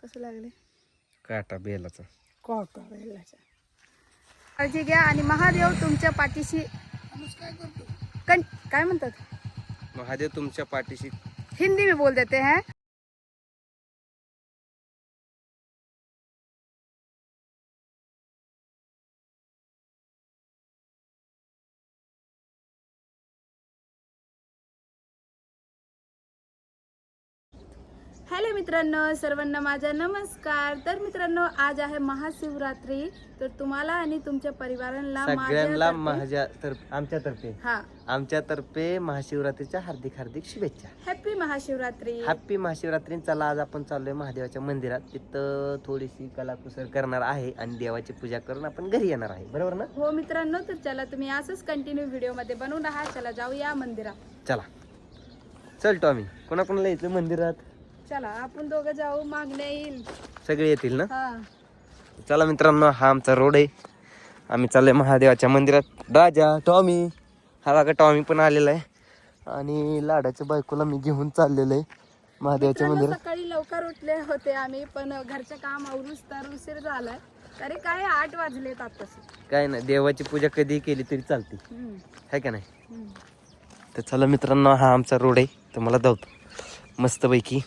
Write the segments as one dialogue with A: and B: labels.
A: कसं लागले
B: काटा बेलाचा.
A: काटा बेलाचा. काळजी घ्या आणि महादेव तुमच्या पाठीशी. काय म्हणतात?
B: महादेव तुमच्या पाठीशी.
A: हिंदी में बोल देते हैं. हॅलो मित्रांनो, सर्वांना माझा नमस्कार. तर मित्रांनो, आज आहे महाशिवरात्री. तर तुम्हाला आणि तुमच्या परिवाराला
B: सगळ्यांना आमच्यातर्फे महाशिवरात्रीच्या हार्दिक हार्दिक शुभेच्छा.
A: हॅपी महाशिवरात्री.
B: हॅपी महाशिवरात्री. चला, आज आपण चाललोय महादेवाच्या मंदिरात. तिथं थोडीशी कलाकुसर करणार आहे आणि देवाची पूजा करून आपण घरी येणार आहे. बरोबर ना?
A: हो मित्रांनो, तर चला तुम्ही असंच कंटिन्यू व्हिडिओ मध्ये बनवून राहा. चला जाऊया मंदिरात.
B: चला चल टॉमी. कोणाकोणाला येतं मंदिरात?
A: चला आपण दोघं जाऊ, मागण्या येईल,
B: सगळे येतील ना?
A: हा.
B: चला मित्रांनो, हा आमचा रोड आहे. आम्ही चाललोय महादेवाच्या मंदिरात. राजा, टॉमी, हा बघा टॉमी पण आलेला आहे आणि लाडाच्या बायकोला मी घेऊन चाललेलो आहे महादेवाच्या मंदिरात.
A: सकाळी लवकर उठले होते आम्ही, पण घरचं काम आवरूस तर उशीर झालाय. तरी काय 8 वाजलेत आताच.
B: काय नाही, देवाची पूजा कधी केली तरी चालते, है का नाही? तर चला मित्रांनो, हा आमचा रोड आहे. तुम्हाला दावतो मस्तपैकी.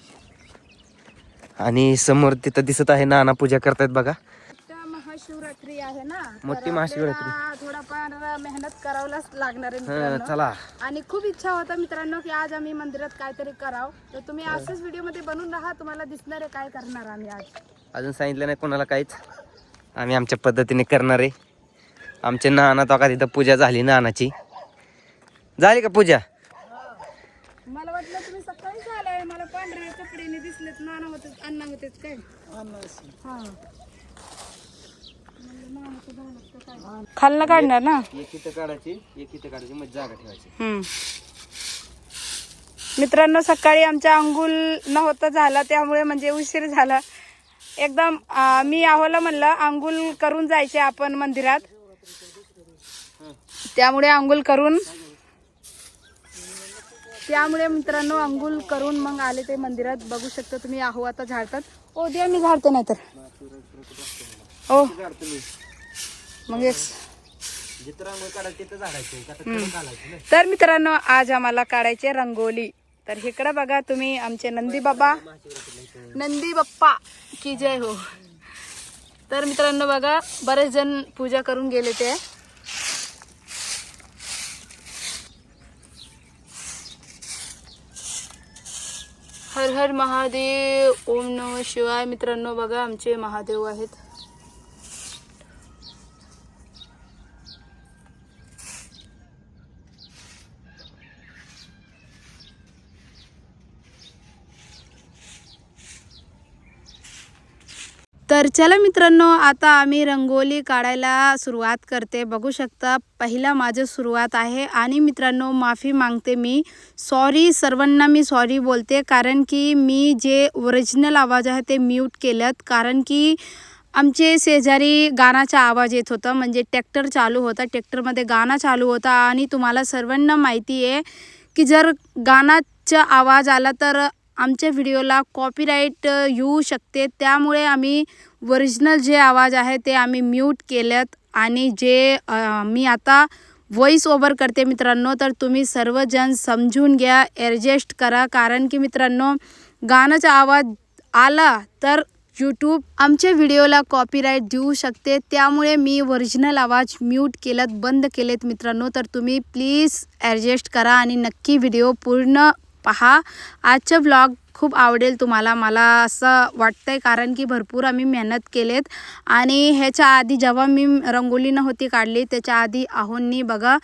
B: आणि समोर तिथं दिसत आहे नाना पूजा करतायत बघा.
A: महाशिवरात्री आहे ना,
B: मोठी महाशिवरात्री.
A: थोडाफार मेहनत करावंच लागणार आहे मित्रांनो.
B: चला.
A: आणि खूप इच्छा होता मित्रांनो की आज आम्ही मंदिरात काहीतरी करावं. तर तुम्ही असंच व्हिडिओ मध्ये बनवून राहा, तुम्हाला दिसणार आहे काय करणार आम्ही आज.
B: अजून सांगितलं नाही कोणाला काहीच. आम्ही आमच्या पद्धतीने करणार आहे. आमचे नाना तो का तिथं पूजा झाली. नानाची झाली का पूजा?
A: मला वाटलं तुम्ही सकाळी झालाय, मला पांढऱ्या कपड्याने दिसलेत. नाना होते, अण्णा होते काय? हा, खालनं काढणार ना.
B: एक इथं काढायची, एक इथं काढायची, मग जागा ठेवायची.
A: मित्रांनो, सकाळी आमच्या अंघोळ नव्हता झाला, त्यामुळे म्हणजे उशीर झाला एकदम. मी आहोला म्हणलं अंघोळ करून जायचे आपण मंदिरात, त्यामुळे अंघोळ करून मित्रांनो अंघोळ करून मग आले ते मंदिरात. बघू शकता तुम्ही, आहो आता झाडतात. ओ द्या, मी झाडते नाही तर. ओ मग तर मित्रांनो, आज आम्हाला काढायचे रंगोली. तर इकडे बघा तुम्ही, आमचे नंदी बाप्पा की जय हो. तर मित्रांनो बघा, बरेच जण पूजा करून गेले ते. हर हर महादेव, ओम नमः शिवाय. मित्रांनो बघा, आमचे महादेव आहेत. तर चला मित्रांनो, आता आम्ही रंगोली काढायला सुरुवात करते. बघू शकता, पहिला माझं सुरुवात आहे. आणि मित्रांनो, माफी मागते मी. सॉरी, सर्वांना मी सॉरी बोलते, कारण की मी जे ओरिजिनल आवाज आहे ते म्यूट केलेत. कारण की आमचे शेजारी गाण्याचा आवाज येत होता, म्हणजे ट्रॅक्टर चालू होता, ट्रॅक्टरमध्ये गाणं चालू होता. आणि तुम्हाला सर्वांना माहिती आहे की जर गाण्याचा आवाज आला तर आमच्या व्हिडिओला कॉपीराईट येऊ शकते. त्यामुळे आम्ही ओरिजिनल जे आवाज आहे ते आम्ही म्यूट केलेत. आणि जे मी आता व्हॉइस ओव्हर करते मित्रांनो, तर तुम्ही सर्वजण समजून घ्या, ॲडजस्ट करा. कारण की मित्रांनो, गाण्याचा आवाज आला तर यूट्यूब आमच्या व्हिडिओला कॉपीराईट देऊ शकते. त्यामुळे मी ओरिजिनल आवाज म्यूट केलेत, बंद केलेत मित्रांनो. तर तुम्ही प्लीज ॲडजस्ट करा आणि नक्की व्हिडिओ पूर्ण पहा. आजचं व्लॉग खूप आवडेल तुम्हाला, मला असं वाटतंय. कारण की भरपूर आम्ही मेहनत केलेत. आणि ह्याच्या आधी जेव्हा मी रंगोली नव्हती काढली, त्याच्या आधी आहोंनी बघा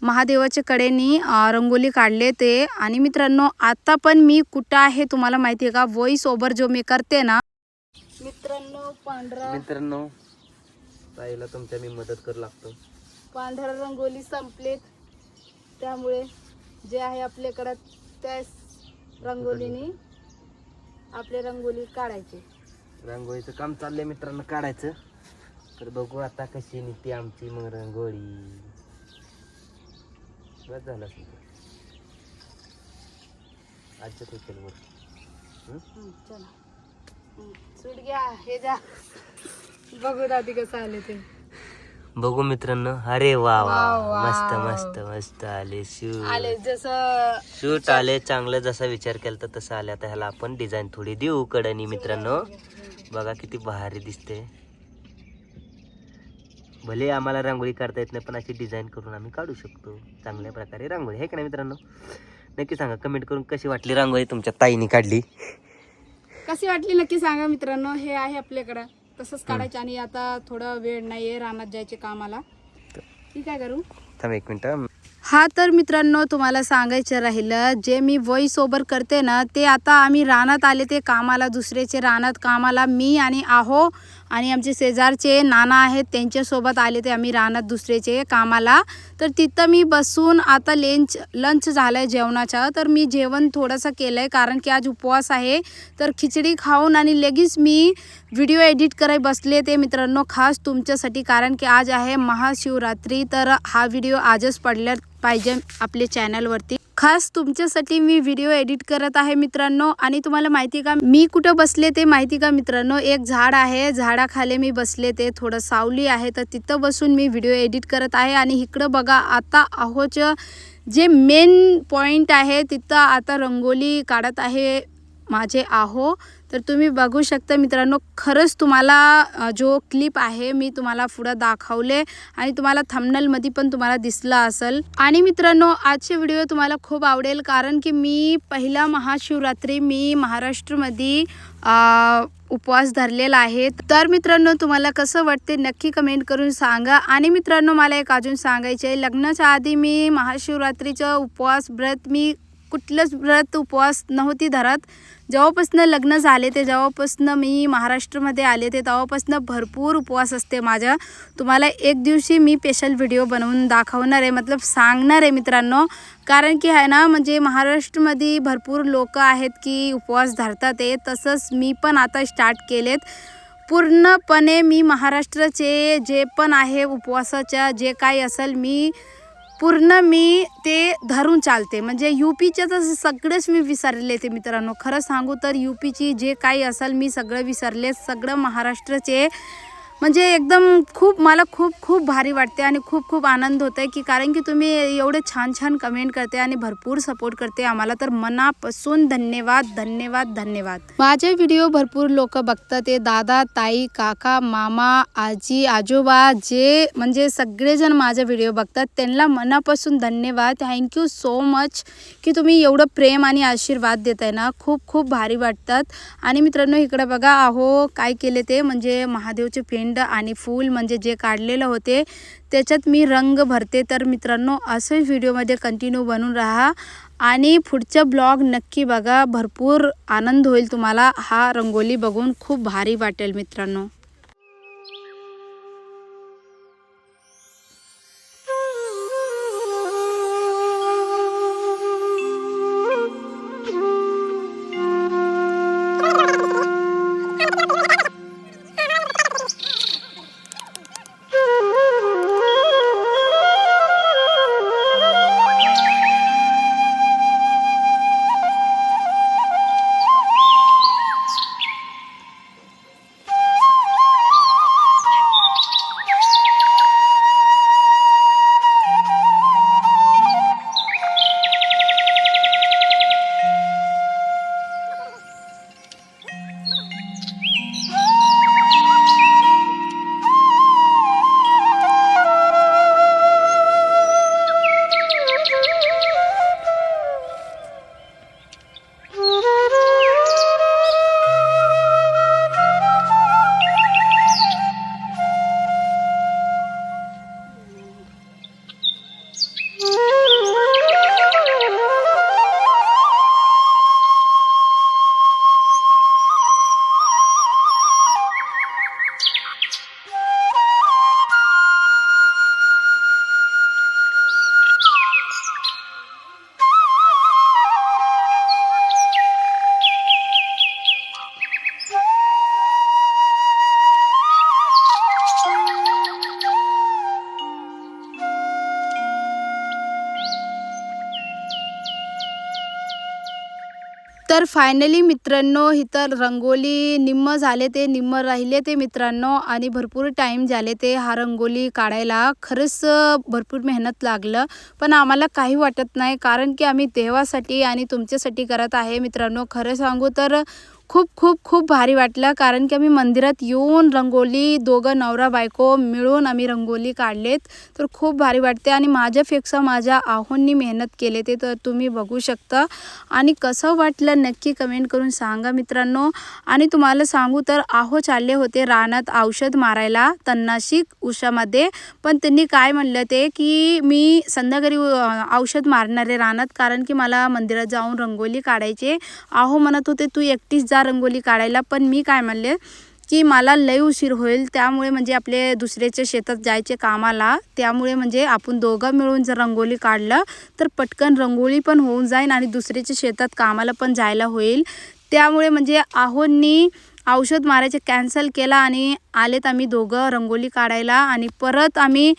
A: महादेवाच्या कडेनी रंगोली काढले ते. आणि मित्रांनो, आता पण मी कुठं आहे तुम्हाला माहिती आहे का? व्हॉइस ओव्हर जो मी करते ना
B: मित्रांनो, ताईला तुमच्या मी मदत करू लागतो.
A: पांढरा रंगोली संपलेत, त्यामुळे जे आहे आपल्याकडं त्या रंगोलीने आपले रंगोली काढायची.
B: रांगोळीचं काम चाललंय मित्रांनो, काढायचं. तर बघू आता कशी निघते आमची मग रंगोळी. बस झालं असेल आजच्या चला.
A: सूट घ्या, हे द्या. बघू दादी कसं आले ते.
B: बघू मित्रांनो. अरे वा वा,
A: वा,
B: मस्त
A: वा.
B: मस्त मस्त आले शूट.
A: आले जसं
B: शूट आले चांगलं, जसा विचार केला तर तसं आले. आता ह्याला आपण डिझाईन थोडी देऊ कडनी मित्रांनो. बघा किती भारी दिसते. भले आम्हाला रांगोळी काढता येत नाही, पण अशी डिझाईन करून आम्ही काढू शकतो चांगल्या प्रकारे रांगोळी, आहे का नाही मित्रांनो? नक्की सांगा कमेंट करून कशी वाटली रांगोळी तुमच्या ताईने काढली.
A: कशी वाटली नक्की सांगा मित्रांनो. हे आहे आपल्याकडं, तसंच काढायचं. आणि आता थोडा वेळ नाहीये, रानात जायचे कामाला. ठीक आहे करू.
B: थांब एक मिनिट.
A: हा तर मित्रांनो तुम्हाला सांगायचं राहिलं, जे मी व्हॉइस ओव्हर करते ना, ते आता आम्ही रानात आले ते कामाला, दुसऱ्याचे रानात कामाला. मी आणि आहो आणि आमचे शेजारचे नाना आहेत त्यांच्यासोबत आले ते आम्ही रानात दुसऱ्याचे कामाला. तर तिथं मी बसून आता लंच झालं आहे जेवणाचा. तर मी जेवण थोडंसं केलं आहे कारण की आज उपवास आहे. तर खिचडी खाऊन आणि लगेच मी व्हिडिओ एडिट करायला बसले ते मित्रांनो, खास तुमच्यासाठी. कारण की आज आहे महाशिवरात्री, तर हा व्हिडिओ आजच पडला पाहिजे आपल्या चॅनलवरती. खास तुमच्यासाठी मी व्हिडिओ एडिट करत आहे मित्रांनो. आणि तुम्हाला माहिती का मी कुठं बसले ते माहिती का मित्रांनो? एक झाड आहे, झाडाखाली मी बसले, ते थोडं सावली आहे, तर तिथं बसून मी व्हिडिओ एडिट करत आहे. आणि इकडं बघा आता आहोचं जे मेन पॉईंट आहे तिथं आता रंगोली काढत आहे माझे आहो. तर तुम्ही बघू शकता मित्रांनो. खरंच तुम्हाला जो क्लिप आहे मी तुम्हाला पुढं दाखवले आणि तुम्हाला थंबनेलमध्ये पण तुम्हाला दिसला असेल. आणि मित्रांनो आजचे व्हिडिओ तुम्हाला खूप आवडेल कारण की मी पहिला महाशिवरात्री मी महाराष्ट्रामध्ये उपवास धरलेला आहे. तर मित्रांनो तुम्हाला कसं वाटते नक्की कमेंट करून सांगा. आणि मित्रांनो मला एक अजून सांगायचं आहे, लग्नाच्या आधी मी महाशिवरात्रीचं उपवास व्रत मी कुठलंच व्रत उपवास नव्हती धरत. जेव्हापासून लग्न झाले ते जेव्हापासून मी महाराष्ट्रामध्ये आले ते तेव्हापासून भरपूर उपवास असते माझा. तुम्हाला एक दिवशी मी स्पेशल व्हिडिओ बनवून दाखवणार आहे, मतलब सांगणार आहे मित्रांनो. कारण की आहे ना, म्हणजे महाराष्ट्रामध्ये भरपूर लोक आहेत की उपवास धरतात ते, तसंच मी पण आता स्टार्ट केलेत. पूर्णपणे मी महाराष्ट्राचे जे पण आहे उपवासाच्या जे काही असेल मी ते धरून चालते. म्हणजे यूपीचे तर सगळेच मी विसरले ते मित्रांनो. खरं सांगू तर यूपीची जे काही असेल मी सगळं विसरले. सगळं महाराष्ट्राचे म्हणजे एकदम मला खूप भारी वाटते आणि खूप आनंद होत आहे की कारण की तुम्ही एवढे छान कमेंट करते आणि भरपूर सपोर्ट करते आम्हाला. तर मनापासून धन्यवाद धन्यवाद धन्यवाद. माझे व्हिडिओ भरपूर लोक बघतात, ते दादा ताई काका मामा आजी आजोबा जे म्हणजे सगळेजण माझा व्हिडिओ बघतात, त्यांना मनापासून धन्यवाद. थँक्यू सो मच की तुम्ही एवढं प्रेम आणि आशीर्वाद देताय ना, खूप भारी वाटतात. आणि मित्रांनो इकडे बघा आहो काय केले ते, म्हणजे महादेवचे पेंड आणि फूल म्हणजे जे काढलेलं होते त्याच्यात मी रंग भरते. तर मित्रांनो असं व्हिडिओमध्ये कंटिन्यू बनून राहा आणि पुढचा ब्लॉग नक्की बघा. भरपूर आनंद होईल तुम्हाला हा रंगोली बघून, खूप भारी वाटेल मित्रांनो. तर फायनली मित्रांनो इथं रंगोली निम्म झाले ते निम्म राहिले ते मित्रांनो, आणि भरपूर टाईम झाले ते हा रंगोली काढायला. खरंच भरपूर मेहनत लागलं, पण आम्हाला काही वाटत नाही, कारण की आम्ही देवासाठी आणि तुमच्यासाठी करत आहे मित्रांनो. खरं सांगू तर खूप खूप खूप भारी वाटलं, कारण की आम्ही मंदिरात येऊन रंगोली दोघं नवरा बायको मिळून आम्ही रंगोली काढलेत. तर खूप भारी वाटते, आणि माझ्यापेक्षा माझ्या आहोंनी मेहनत केले ते तर तुम्ही बघू शकता. आणि कसं वाटलं नक्की कमेंट करून सांगा मित्रांनो. आणि तुम्हाला सांगू तर आहो चालले होते रानात औषध मारायला तणनाशक उसामध्ये, पण त्यांनी काय म्हणलं ते की मी संध्याकाळी औषध मारणार आहे रानात, कारण की मला मंदिरात जाऊन रंगोली काढायचे. आहो म्हणत होते तू एकटीच जा रंगोली काढायला, पण मी काय म्हणले की मला लय उशीर होईल, त्यामुळे म्हणजे आपले दुसऱ्याच्या शेतात जायचे कामाला, त्यामुळे म्हणजे आपण दोघं मिळून जर रंगोली काढलं तर पटकन रंगोली पण होऊन जाईल आणि दुसऱ्याच्या शेतात कामाला पण जायला होईल. त्यामुळे म्हणजे आहोंनी औषध मारायचे कॅन्सल केला आणि आलेत आम्ही दोघं रंगोली काढायला, आणि परत आम्ही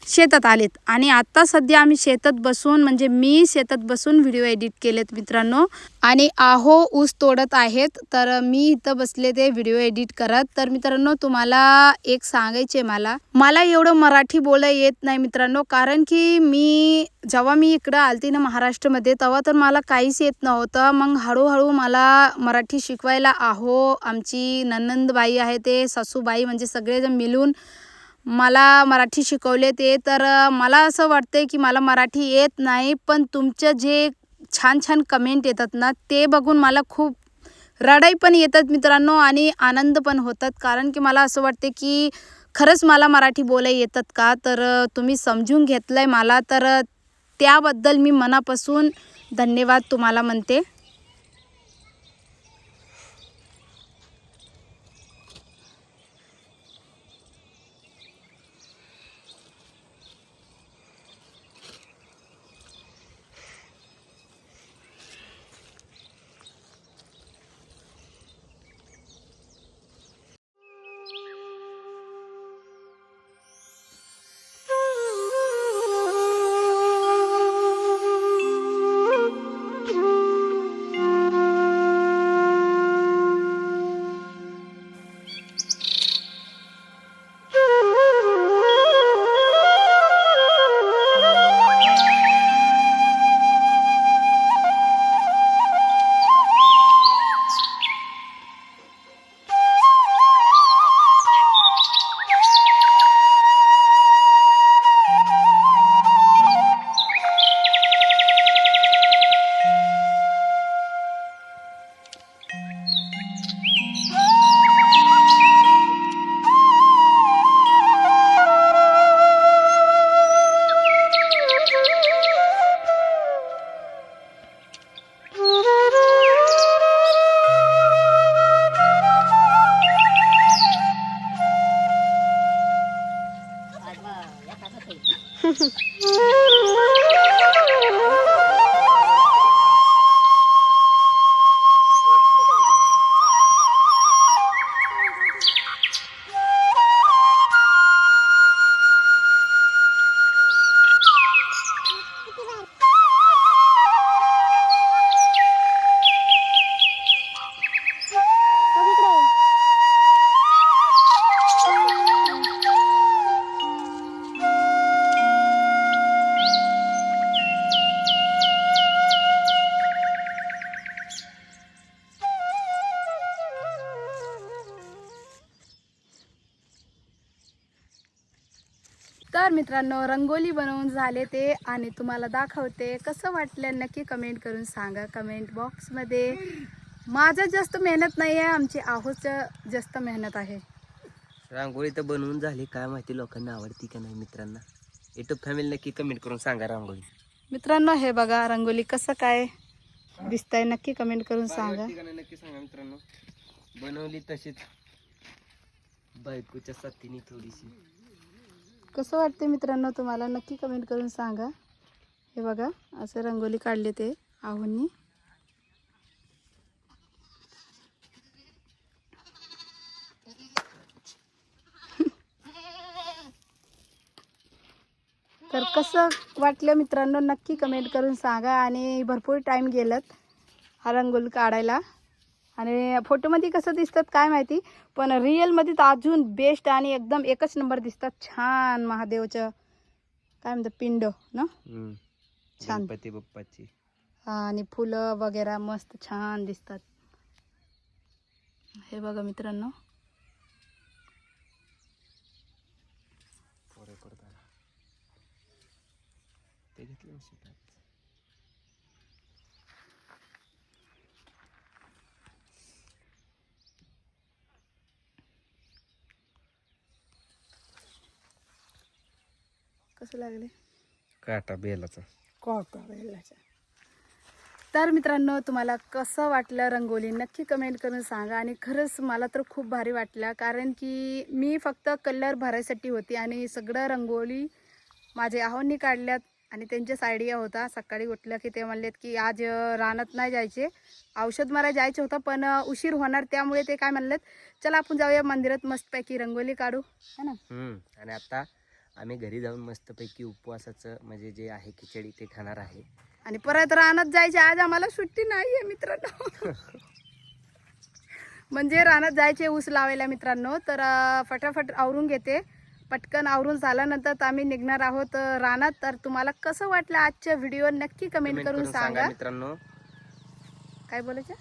A: शेतात आलेत. आणि आत्ता सध्या आम्ही शेतात बसून म्हणजे मी शेतात बसून व्हिडिओ एडिट केलेत मित्रांनो, आणि आहो ऊस तोडत आहेत, तर मी इथं बसले ते व्हिडिओ एडिट करत. तर मित्रांनो तुम्हाला एक सांगायचे, मला एवढं मराठी बोलायला येत नाही मित्रांनो, कारण की जेव्हा मी इकडं आलती ना महाराष्ट्रामध्ये, तेव्हा तर मला काहीच येत नव्हतं. मग हळूहळू मला मराठी शिकवायला आहो आमची ननंदबाई आहे ते सासूबाई म्हणजे सगळेजण मिळून मला मराठी शिकवले ते. तर मला असं वाटते की मला मराठी येत नाही, पण तुमचं जे छान छान कमेंट येतात ना ते बघून मला खूप रडाई पण येतात मित्रांनो, आणि आनंद पण होतात, कारण की मला असं वाटते की खरंच मला मराठी बोलायला येतात का, तर तुम्ही समजून घेतलं आहे मला, तर त्याबद्दल मी मनापासून धन्यवाद तुम्हाला म्हणते. तर मित्रांनो रंगोली बनवून झाले ते, आणि तुम्हाला दाखवते कसं वाटलं नक्की कमेंट करून सांगा कमेंट बॉक्समध्ये. माझं जास्त मेहनत नाही आहे, आमची आहोचं जास्त मेहनत आहे.
B: रांगोळी तर बनवून झाली, काय माहिती लोकांना आवडती का नाही मित्रांना. युट्यूब फॅमिली नक्की कमेंट करून सांगा रांगोळी.
A: मित्रांनो हे बघा रंगोली कसं काय दिसतंय नक्की कमेंट करून सांगा.
B: नक्की सांगा मित्रांनो. बनवली तशीच बायकोच्या साथीने थोडीशी.
A: कसं वाटते मित्रांनो तुम्हाला नक्की कमेंट करून सांगा. हे बघा असं रंगोली काढले ते आहोंनी. तर कसं वाटलं मित्रांनो नक्की कमेंट करून सांगा. आणि भरपूर टाईम गेलात हा रंगोली काढायला. आणि फोटोमध्ये कसं दिसतात काय माहिती, पण रिअलमध्ये तर अजून बेस्ट आणि एकदम एकच नंबर दिसतात. छान महादेवचं काय म्हणतात पिंड ना, छान.
B: गणपती बाप्पाची.
A: आणि फुलं वगैरे मस्त छान दिसतात. हे बघा मित्रांनो,
B: ते घेतलं नसेल.
A: कसं लागले
B: काटा बेलाचा.
A: तर मित्रांनो, तुम्हाला कसं वाटलं रंगोली नक्की कमेंट करून सांगा. आणि खरंच मला तर खूप भारी वाटलं, कारण की मी फक्त कलर भरायसाठी होती आणि सगळं रंगोली माझे आहोंनी काढल्यात. आणि त्यांच्याच आयडिया होता. सकाळी उठलं की ते म्हणलेत की आज रानात नाही जायचे, औषध मारायला जायचं होतं पण उशीर होणार, त्यामुळे ते काय म्हणलेत चला आपण जाऊया मंदिरात मस्तपैकी रंगोली काढू, है ना.
B: आणि आता आम्ही घरी जाऊन मस्तपैकी उपवासाचं म्हणजे जे आहे खिचडी ते खाणार आहे.
A: आणि परत रानात जायचे. आज आम्हाला सुट्टी नाही आहे मित्रांनो. म्हणजे रानात जायचे ऊस लावायला मित्रांनो. तर फटाफट आवरून घेते. पटकन आवरून झाल्यानंतर तर आम्ही निघणार आहोत रानात. तर तुम्हाला कसं वाटलं आजच्या व्हिडिओ नक्की कमेंट करून सांगा
B: मित्रांनो.
A: काय बोलायचं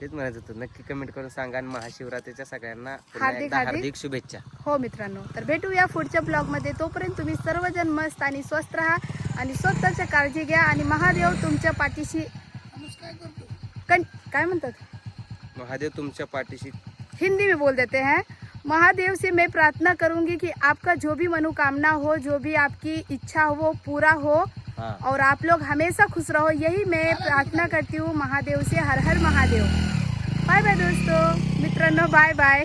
B: तेच म्हणायचं होतं, नक्की कमेंट करून सांगा. आणि महाशिवरात्रीच्या सगळ्यांना
A: हार्दिक
B: हार्दिक शुभेच्छा.
A: हो मित्रांनो, तर भेटूया पुढच्या ब्लॉगमध्ये. तोपर्यंत तुम्ही सर्वजण मस्त आणि स्वस्थ राहा आणि स्वतःची काळजी घ्या. आणि महादेव तुमच्या पाठीशी काय म्हणतात,
B: महादेव तुमच्या पाठीशी.
A: हिंदी में बोल देते हैं. महादेव से मैं प्रार्थना करूंगी कि आपका जो भी मनोकामना हो, जो भी आपकी इच्छा हो वो पूरा हो.
B: हाँ.
A: और आप लोग हमेशा खुश रहो, यही मैं प्रार्थना करती हूँ महादेव से. हर हर महादेव. बाय बाय दोस्तों, मित्रांनो, बाय बाय.